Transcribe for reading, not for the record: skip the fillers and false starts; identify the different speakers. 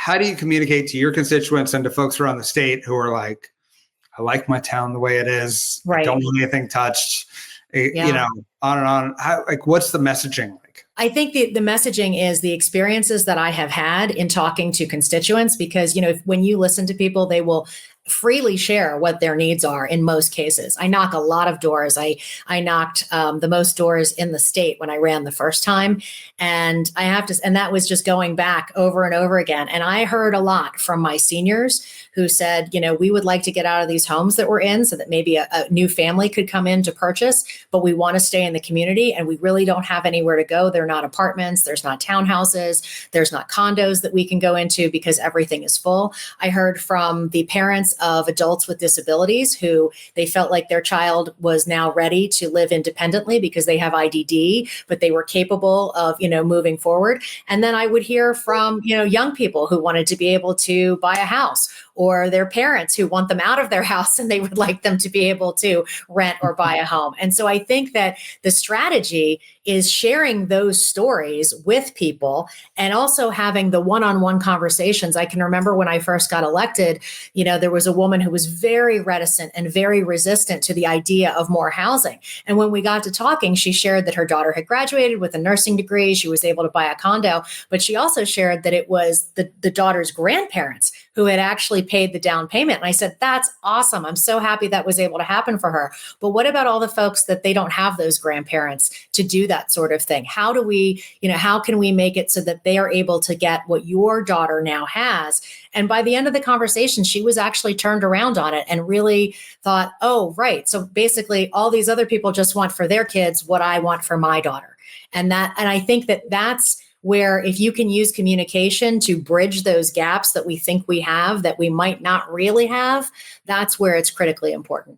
Speaker 1: how do you communicate to your constituents and to folks around the state who are like, I like my town the way it is.
Speaker 2: Right.
Speaker 1: I don't want anything touched,
Speaker 2: Yeah.
Speaker 1: you know, on and on. How, like, what's the messaging like?
Speaker 2: I think the messaging is the experiences that I have had in talking to constituents, because, you know, when you listen to people, they will freely share what their needs are in most cases. I knock a lot of doors. I knocked the most doors in the state when I ran the first time. And I have to, and that was just going back over and over again. And I heard a lot from my seniors who said, you know, we would like to get out of these homes that we're in so that maybe a new family could come in to purchase, but we want to stay in the community and we really don't have anywhere to go. They're not apartments, there's not townhouses, there's not condos that we can go into because everything is full. I heard from the parents of adults with disabilities who they felt like their child was now ready to live independently because they have IDD, but they were capable of, you know, moving forward. And then I would hear from, you know, young people who wanted to be able to buy a house, or their parents who want them out of their house and they would like them to be able to rent or buy a home. And so I think that the strategy is sharing those stories with people and also having the one-on-one conversations. I can remember when I first got elected, you know, there was a woman who was very reticent and very resistant to the idea of more housing. And when we got to talking, she shared that her daughter had graduated with a nursing degree. She was able to buy a condo, but she also shared that it was the daughter's grandparents who had actually paid the down payment. And I said, that's awesome. I'm so happy that was able to happen for her. But what about all the folks that they don't have those grandparents to do that sort of thing? How do we, you know, how can we make it so that they are able to get what your daughter now has? And by the end of the conversation, she was actually turned around on it and really thought, oh, right. So basically all these other people just want for their kids what I want for my daughter. And I think that that's where, if you can use communication to bridge those gaps that we think we have, that we might not really have, that's where it's critically important.